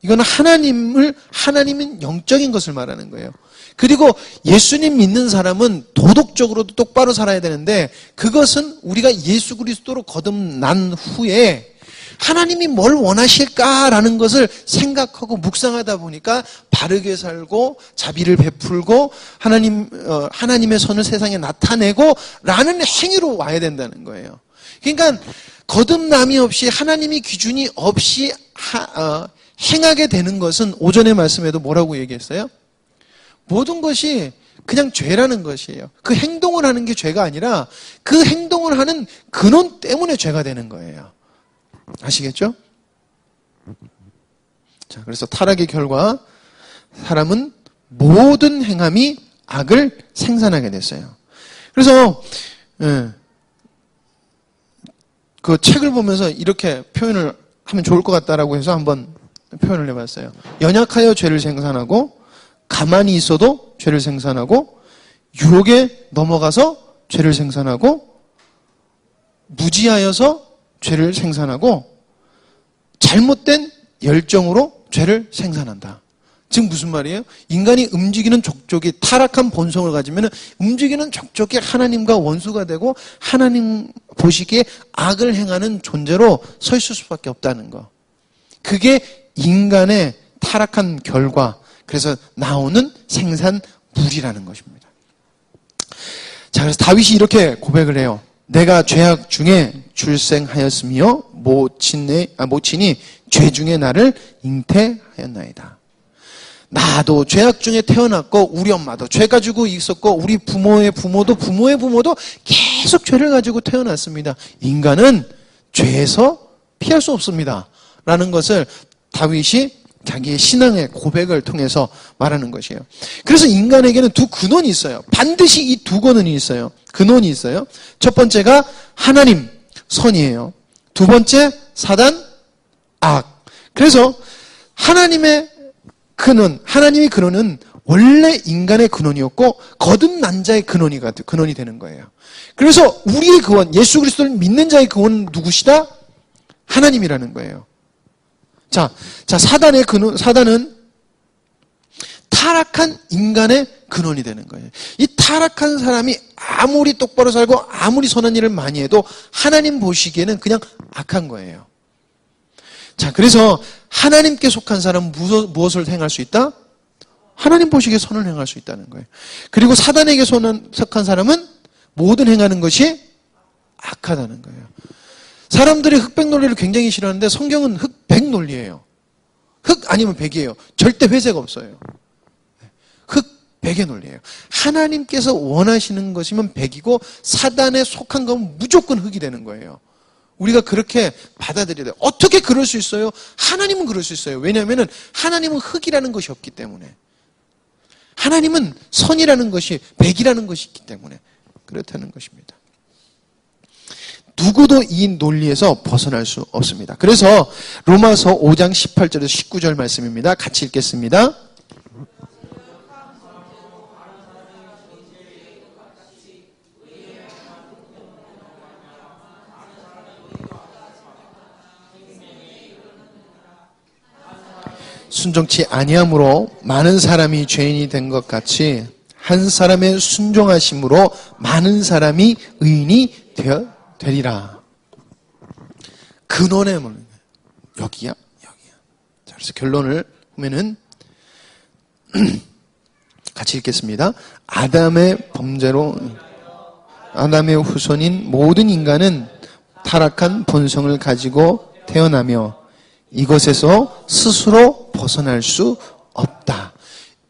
이거는 하나님은 영적인 것을 말하는 거예요. 그리고 예수님 믿는 사람은 도덕적으로도 똑바로 살아야 되는데 그것은 우리가 예수 그리스도로 거듭난 후에 하나님이 뭘 원하실까라는 것을 생각하고 묵상하다 보니까 바르게 살고 자비를 베풀고 하나님의 선을 세상에 나타내고 라는 행위로 와야 된다는 거예요. 그러니까 거듭남이 없이 하나님이 기준이 없이 행하게 되는 것은 오전의 말씀에도 뭐라고 얘기했어요? 모든 것이 그냥 죄라는 것이에요. 그 행동을 하는 게 죄가 아니라 그 행동을 하는 근원 때문에 죄가 되는 거예요. 아시겠죠? 자, 그래서 타락의 결과 사람은 모든 행함이 악을 생산하게 됐어요. 그래서 그 책을 보면서 이렇게 표현을 하면 좋을 것 같다라고 해서 한번 표현을 해봤어요. 연약하여 죄를 생산하고 가만히 있어도 죄를 생산하고 유혹에 넘어가서 죄를 생산하고 무지하여서 죄를 생산하고 잘못된 열정으로 죄를 생산한다. 즉 무슨 말이에요? 인간이 움직이는 족족이 타락한 본성을 가지면 움직이는 족족이 하나님과 원수가 되고 하나님 보시기에 악을 행하는 존재로 서 있을 수밖에 없다는 거. 그게 인간의 타락한 결과, 그래서 나오는 생산물이라는 것입니다. 자, 그래서 다윗이 이렇게 고백을 해요. 내가 죄악 중에 출생하였으며 모친이 죄 중에 나를 잉태하였나이다. 나도 죄악 중에 태어났고 우리 엄마도 죄 가지고 있었고 우리 부모의 부모도 계속 죄를 가지고 태어났습니다. 인간은 죄에서 피할 수 없습니다. 라는 것을 다윗이 자기의 신앙의 고백을 통해서 말하는 것이에요. 그래서 인간에게는 두 근원이 있어요. 반드시 이 두 근원이 있어요. 근원이 있어요. 첫 번째가 하나님, 선이에요. 두 번째, 사단, 악. 그래서 하나님의 근원은 원래 인간의 근원이었고 거듭난 자의 근원이 되는 거예요. 그래서 우리의 근원, 예수 그리스도를 믿는 자의 근원은 누구시다? 하나님이라는 거예요. 자, 사단은 타락한 인간의 근원이 되는 거예요. 이 타락한 사람이 아무리 똑바로 살고 아무리 선한 일을 많이 해도 하나님 보시기에는 그냥 악한 거예요. 자, 그래서 하나님께 속한 사람은 무엇을 행할 수 있다? 하나님 보시기에 선을 행할 수 있다는 거예요. 그리고 사단에게 속한 사람은 모든 행하는 것이 악하다는 거예요. 사람들이 흑백 논리를 굉장히 싫어하는데 성경은 흑백 논리예요. 흑 아니면 백이에요. 절대 회색 없어요. 백의 논리예요. 하나님께서 원하시는 것이면 백이고 사단에 속한 건 무조건 흙이 되는 거예요. 우리가 그렇게 받아들여야 돼요. 어떻게 그럴 수 있어요? 하나님은 그럴 수 있어요. 왜냐하면 하나님은 흙이라는 것이 없기 때문에. 하나님은 선이라는 것이 백이라는 것이 있기 때문에 그렇다는 것입니다. 누구도 이 논리에서 벗어날 수 없습니다. 그래서 로마서 5장 18절에서 19절 말씀입니다. 같이 읽겠습니다. 순종치 아니함으로 많은 사람이 죄인이 된 것 같이 한 사람의 순종하심으로 많은 사람이 의인이 되리라. 근원의 문 여기야. 자, 그래서 결론을 보면은 같이 읽겠습니다. 아담의 범죄로 아담의 후손인 모든 인간은 타락한 본성을 가지고 태어나며 이것에서 스스로 벗어날 수 없다.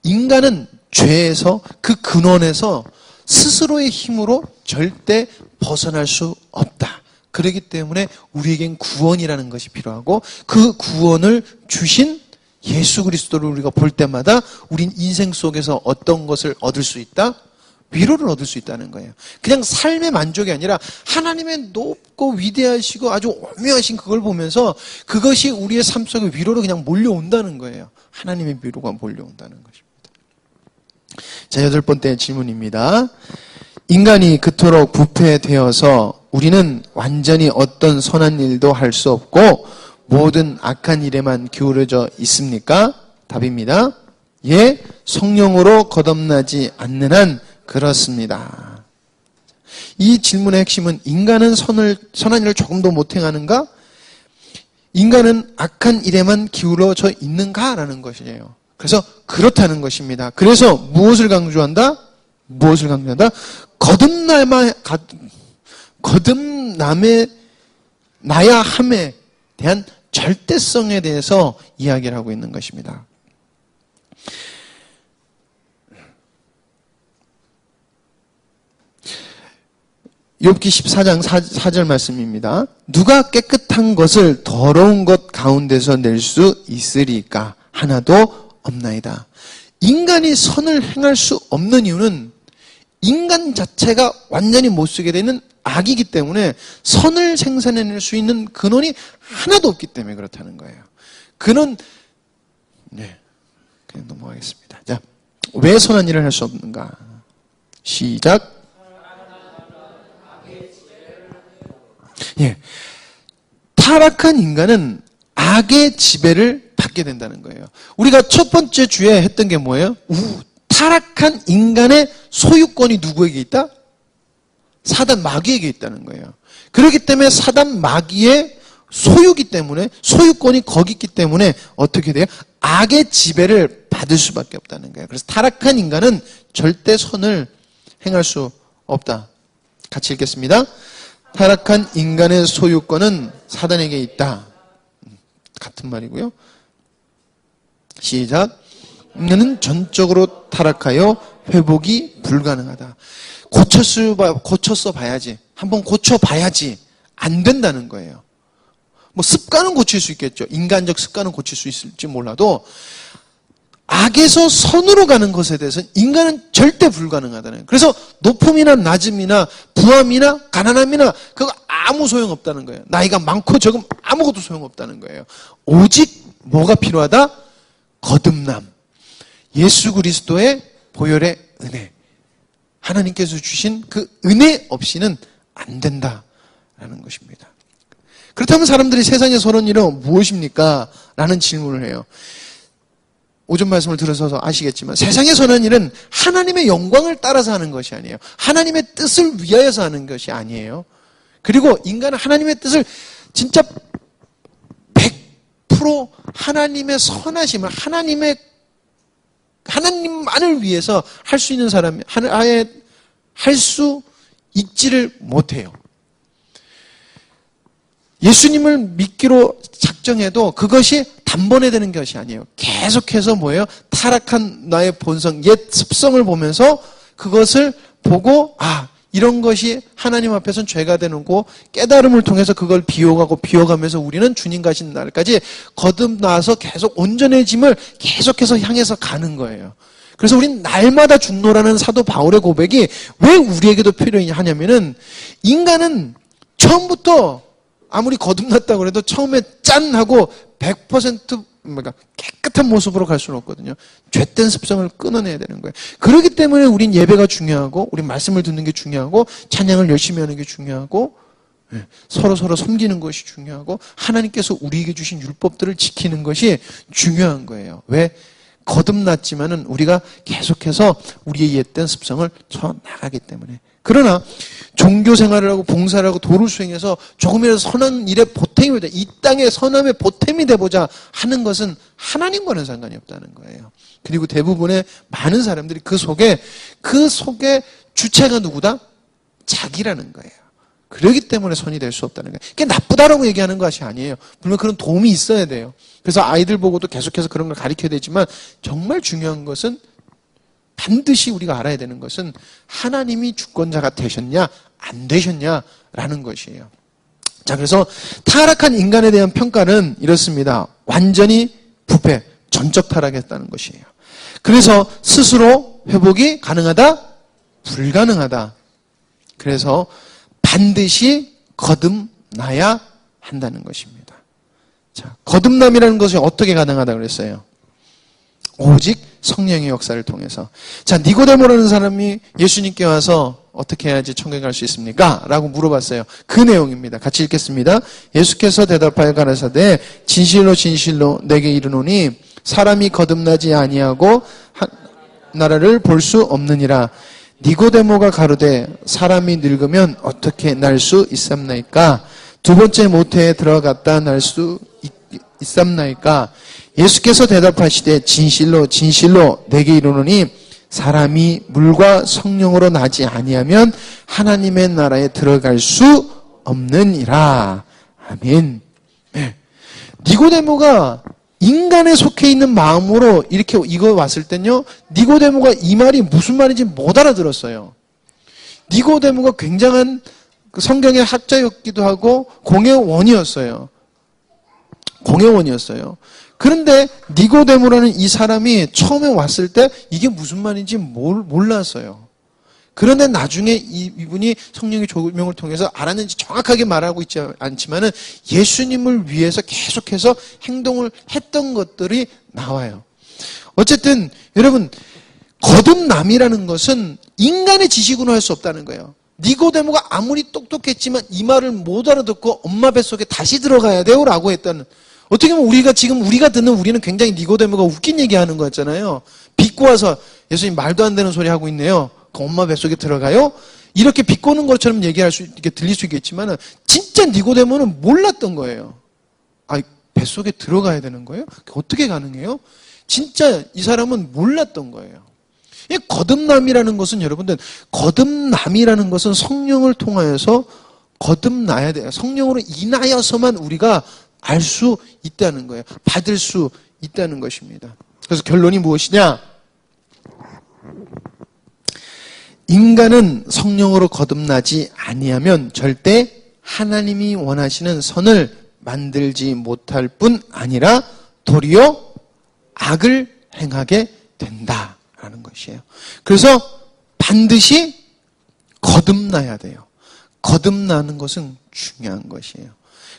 인간은 죄에서 그 근원에서 스스로의 힘으로 절대 벗어날 수 없다. 그렇기 때문에 우리에겐 구원이라는 것이 필요하고 그 구원을 주신 예수 그리스도를 우리가 볼 때마다 우린 인생 속에서 어떤 것을 얻을 수 있다? 위로를 얻을 수 있다는 거예요. 그냥 삶의 만족이 아니라 하나님의 높고 위대하시고 아주 오묘하신 그걸 보면서 그것이 우리의 삶 속에 위로로 그냥 몰려온다는 거예요. 하나님의 위로가 몰려온다는 것입니다. 자, 8번째 질문입니다. 인간이 그토록 부패되어서 우리는 완전히 어떤 선한 일도 할 수 없고 모든 악한 일에만 기울어져 있습니까? 답입니다. 예, 성령으로 거듭나지 않는 한 그렇습니다. 이 질문의 핵심은 인간은 선한 일을 조금도 못 행하는가? 인간은 악한 일에만 기울어져 있는가라는 것이에요. 그래서 그렇다는 것입니다. 그래서 무엇을 강조한다? 거듭남의 나야 함에 대한 절대성에 대해서 이야기를 하고 있는 것입니다. 욥기 14장 4절 말씀입니다. 누가 깨끗한 것을 더러운 것 가운데서 낼 수 있으리까? 하나도 없나이다. 인간이 선을 행할 수 없는 이유는 인간 자체가 완전히 못쓰게 되는 악이기 때문에 선을 생산해낼 수 있는 근원이 하나도 없기 때문에 그렇다는 거예요. 그냥 넘어가겠습니다. 자, 왜 선한 일을 할 수 없는가? 시작. 예. 타락한 인간은 악의 지배를 받게 된다는 거예요. 우리가 첫 번째 주에 했던 게 뭐예요? 타락한 인간의 소유권이 누구에게 있다? 사단 마귀에게 있다는 거예요. 그렇기 때문에 사단 마귀의 소유기 때문에 소유권이 거기 있기 때문에 어떻게 돼요? 악의 지배를 받을 수밖에 없다는 거예요. 그래서 타락한 인간은 절대 선을 행할 수 없다. 같이 읽겠습니다. 타락한 인간의 소유권은 사단에게 있다. 같은 말이고요. 시작. 인간은 전적으로 타락하여 회복이 불가능하다. 고쳤어 봐야지. 한번 고쳐봐야지. 안 된다는 거예요. 뭐 습관은 고칠 수 있겠죠. 인간적 습관은 고칠 수 있을지 몰라도 악에서 선으로 가는 것에 대해서는 인간은 절대 불가능하다는 거예요. 그래서 높음이나 낮음이나 부함이나 가난함이나 그거 아무 소용없다는 거예요. 나이가 많고 적음 아무것도 소용없다는 거예요. 오직 뭐가 필요하다? 거듭남. 예수 그리스도의 보혈의 은혜. 하나님께서 주신 그 은혜 없이는 안 된다라는 것입니다. 그렇다면 사람들이 세상의 선한 일은 무엇입니까? 라는 질문을 해요. 오전 말씀을 들어서 아시겠지만 세상의 선한 일은 하나님의 영광을 따라서 하는 것이 아니에요. 하나님의 뜻을 위하여서 하는 것이 아니에요. 그리고 인간은 하나님의 뜻을 진짜 100% 하나님의 선하심을 하나님만을 위해서 할 수 있는 사람이 할 수 있지를 못해요. 예수님을 믿기로 작정해도 그것이 다 단번에 되는 것이 아니에요. 계속해서 뭐예요? 타락한 나의 본성, 옛 습성을 보면서 그것을 보고 이런 것이 하나님 앞에서는 죄가 되는 거 깨달음을 통해서 그걸 비워가면서 우리는 주님 가신 날까지 거듭나서 계속 온전해짐을 계속해서 향해서 가는 거예요. 그래서 우리는 날마다 중노라는 사도 바울의 고백이 왜 우리에게도 필요하냐면은 인간은 처음부터 아무리 거듭났다고 해도 처음에 짠 하고 100% 깨끗한 모습으로 갈 수는 없거든요. 죄된 습성을 끊어내야 되는 거예요. 그렇기 때문에 우린 예배가 중요하고 우린 말씀을 듣는 게 중요하고 찬양을 열심히 하는 게 중요하고 서로 섬기는 것이 중요하고 하나님께서 우리에게 주신 율법들을 지키는 것이 중요한 거예요. 왜? 거듭났지만은 우리가 계속해서 우리의 옛된 습성을 쳐나가기 때문에. 그러나 종교 생활을 하고 봉사를 하고 도를 수행해서 조금이라도 선한 일에 보탬이 되자, 이 땅의 선함의 보탬이 되보자 하는 것은 하나님과는 상관이 없다는 거예요. 그리고 대부분의 많은 사람들이 그 속에 주체가 누구다? 자기라는 거예요. 그렇기 때문에 선이 될 수 없다는 거예요. 그게 나쁘다라고 얘기하는 것이 아니에요. 물론 그런 도움이 있어야 돼요. 그래서 아이들 보고도 계속해서 그런 걸 가르쳐야 되지만 정말 중요한 것은 반드시 우리가 알아야 되는 것은 하나님이 주권자가 되셨냐 안 되셨냐라는 것이에요. 자, 그래서 타락한 인간에 대한 평가는 이렇습니다. 완전히 부패, 전적 타락했다는 것이에요. 그래서 스스로 회복이 가능하다? 불가능하다. 그래서 반드시 거듭나야 한다는 것입니다. 자, 거듭남이라는 것이 어떻게 가능하다고 그랬어요? 오직 성령의 역사를 통해서. 자, 니고데모라는 사람이 예수님께 와서 어떻게 해야지 천국에 갈 수 있습니까? 라고 물어봤어요. 그 내용입니다. 같이 읽겠습니다. 예수께서 대답하여 가라사대 진실로 진실로 내게 이르노니 사람이 거듭나지 아니하고 나라를 볼 수 없느니라. 니고데모가 가로되 사람이 늙으면 어떻게 날 수 있삼나이까? 두 번째 모태에 들어갔다 날 수 있삼나이까? 예수께서 대답하시되 진실로 진실로 내게 이르노니 사람이 물과 성령으로 나지 아니하면 하나님의 나라에 들어갈 수 없느니라. 아멘. 네. 니고데모가 인간에 속해 있는 마음으로 이렇게 이거 왔을 땐요, 니고데모가 이 말이 무슨 말인지 못 알아들었어요. 니고데모가 굉장한 성경의 학자였기도 하고 공회원이었어요. 그런데 니고데모라는 이 사람이 처음에 왔을 때 이게 무슨 말인지 몰랐어요. 그런데 나중에 이분이 성령의 조명을 통해서 알았는지 정확하게 말하고 있지 않지만은 예수님을 위해서 계속해서 행동을 했던 것들이 나와요. 어쨌든 여러분, 거듭남이라는 것은 인간의 지식으로 할 수 없다는 거예요. 니고데모가 아무리 똑똑했지만 이 말을 못 알아듣고 엄마 뱃속에 다시 들어가야 돼요 라고 했다는, 어떻게 보면 우리가 듣는 우리는 굉장히 니고데모가 웃긴 얘기하는 거 같잖아요. 빚고 와서 예수님 말도 안 되는 소리 하고 있네요. 그 엄마 뱃속에 들어가요? 이렇게 비꼬는 것처럼 얘기할 수 있게 들릴 수 있겠지만 진짜 니고데모는 몰랐던 거예요. 뱃속에 들어가야 되는 거예요? 어떻게 가능해요? 진짜 이 사람은 몰랐던 거예요. 이 거듭남이라는 것은 여러분들, 거듭남이라는 것은 성령을 통하여서 거듭나야 돼요. 성령으로 인하여서만 우리가 알 수 있다는 거예요. 받을 수 있다는 것입니다. 그래서 결론이 무엇이냐? 인간은 성령으로 거듭나지 아니하면 절대 하나님이 원하시는 선을 만들지 못할 뿐 아니라 도리어 악을 행하게 된다라는 것이에요. 그래서 반드시 거듭나야 돼요. 거듭나는 것은 중요한 것이에요.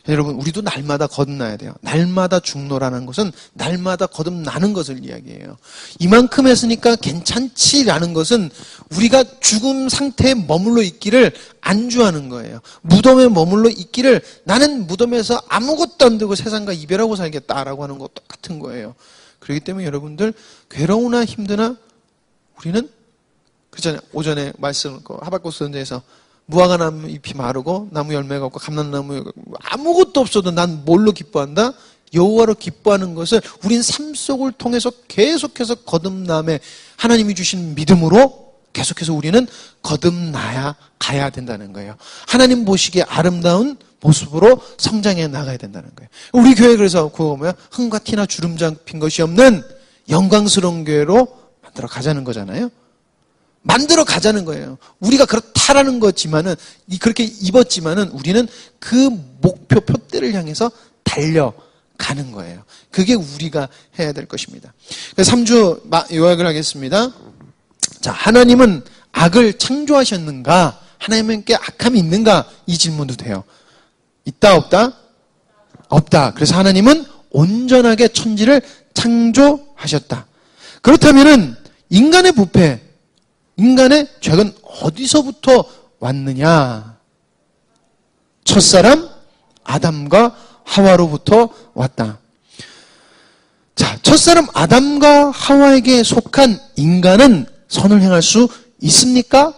여러분, 우리도 날마다 거듭나야 돼요. 날마다 중노라는 것은 날마다 거듭나는 것을 이야기해요. 이만큼 했으니까 괜찮지라는 것은 우리가 죽음 상태에 머물러 있기를 안주하는 거예요. 무덤에 머물러 있기를, 나는 무덤에서 아무것도 안 되고 세상과 이별하고 살겠다라고 하는 것 똑같은 거예요. 그렇기 때문에 여러분들, 괴로우나 힘드나 우리는 그전에 오전에 말씀 하박국 선지에서 무화과 나무 잎이 마르고 나무 열매가 없고 감람나무 아무것도 없어도 난 뭘로 기뻐한다? 여호와로 기뻐하는 것을 우린 삶 속을 통해서 계속해서 거듭남에 하나님이 주신 믿음으로 계속해서 우리는 거듭나야 가야 된다는 거예요. 하나님 보시기에 아름다운 모습으로 성장해 나가야 된다는 거예요. 우리 교회 그래서 그거 뭐야? 흥과 티나 주름 잡힌 것이 없는 영광스러운 교회로 만들어 가자는 거잖아요. 만들어 가자는 거예요. 우리가 그렇다라는 거지만은, 그렇게 입었지만은 우리는 그 목표 표대를 향해서 달려가는 거예요. 그게 우리가 해야 될 것입니다. 그래서 3주 요약을 하겠습니다. 자, 하나님은 악을 창조하셨는가? 하나님께 악함이 있는가? 이 질문도 돼요. 있다, 없다? 없다. 그래서 하나님은 온전하게 천지를 창조하셨다. 그렇다면은 인간의 부패, 인간의 죄는 어디서부터 왔느냐? 첫사람 아담과 하와로부터 왔다. 자, 첫사람 아담과 하와에게 속한 인간은 선을 행할 수 있습니까?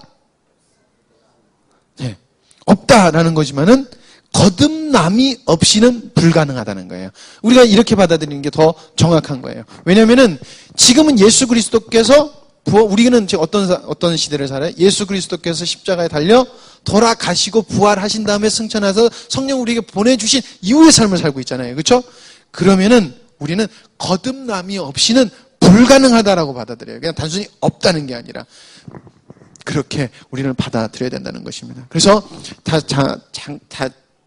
네, 없다라는 거지만은 거듭남이 없이는 불가능하다는 거예요. 우리가 이렇게 받아들이는 게 더 정확한 거예요. 왜냐하면은 지금은 예수 그리스도께서 우리는 지금 어떤 시대를 살아요? 예수 그리스도께서 십자가에 달려 돌아가시고 부활하신 다음에 승천해서 성령 우리에게 보내주신 이후의 삶을 살고 있잖아요. 그렇죠? 그러면은 우리는 거듭남이 없이는 불가능하다라고 받아들여요. 그냥 단순히 없다는 게 아니라 그렇게 우리는 받아들여야 된다는 것입니다. 그래서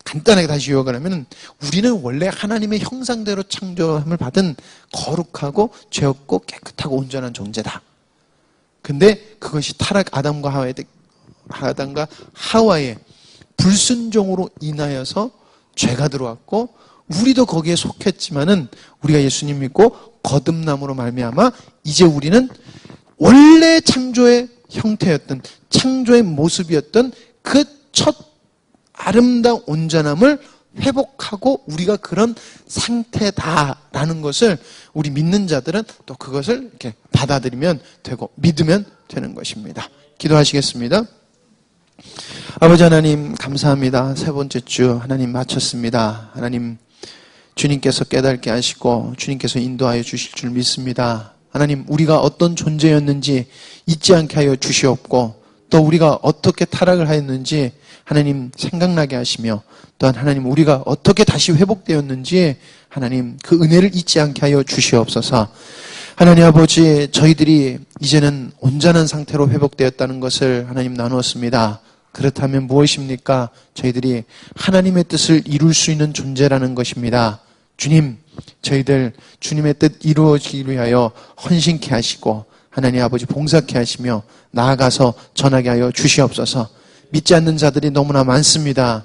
간단하게 다시 요약을 하면 우리는 원래 하나님의 형상대로 창조함을 받은 거룩하고 죄 없고 깨끗하고 온전한 존재다. 근데 그것이 타락 아담과 하와의 불순종으로 인하여서 죄가 들어왔고 우리도 거기에 속했지만은 우리가 예수님 믿고 거듭남으로 말미암아 이제 우리는 원래 창조의 형태였던 창조의 모습이었던 그 첫 아름다운 온전함을 회복하고 우리가 그런 상태다라는 것을 우리 믿는 자들은 또 그것을 이렇게 받아들이면 되고 믿으면 되는 것입니다. 기도하시겠습니다. 아버지 하나님 감사합니다. 세 번째 주 하나님 마쳤습니다. 하나님 주님께서 깨닫게 하시고 주님께서 인도하여 주실 줄 믿습니다. 하나님 우리가 어떤 존재였는지 잊지 않게 하여 주시옵고 또 우리가 어떻게 타락을 하였는지 하나님 생각나게 하시며 또한 하나님 우리가 어떻게 다시 회복되었는지 하나님 그 은혜를 잊지 않게 하여 주시옵소서. 하나님 아버지 저희들이 이제는 온전한 상태로 회복되었다는 것을 하나님 나누었습니다. 그렇다면 무엇입니까? 저희들이 하나님의 뜻을 이룰 수 있는 존재라는 것입니다. 주님, 저희들 주님의 뜻 이루어지기 위하여 헌신케 하시고 하나님 아버지 봉사케 하시며 나아가서 전하게 하여 주시옵소서. 믿지 않는 자들이 너무나 많습니다.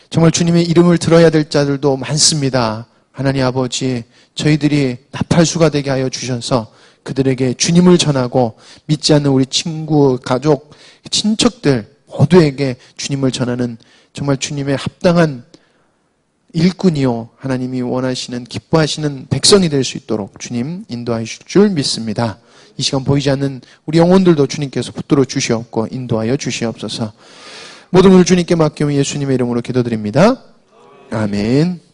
정말 주님의 이름을 들어야 될 자들도 많습니다. 하나님 아버지 저희들이 나팔수가 되게 하여 주셔서 그들에게 주님을 전하고 믿지 않는 우리 친구, 가족, 친척들 모두에게 주님을 전하는 정말 주님의 합당한 일꾼이요 하나님이 원하시는 기뻐하시는 백성이 될 수 있도록 주님 인도하실 줄 믿습니다. 이 시간 보이지 않는 우리 영혼들도 주님께서 붙들어 주시옵고 인도하여 주시옵소서. 모든 걸 주님께 맡기며 예수님의 이름으로 기도드립니다. 아멘.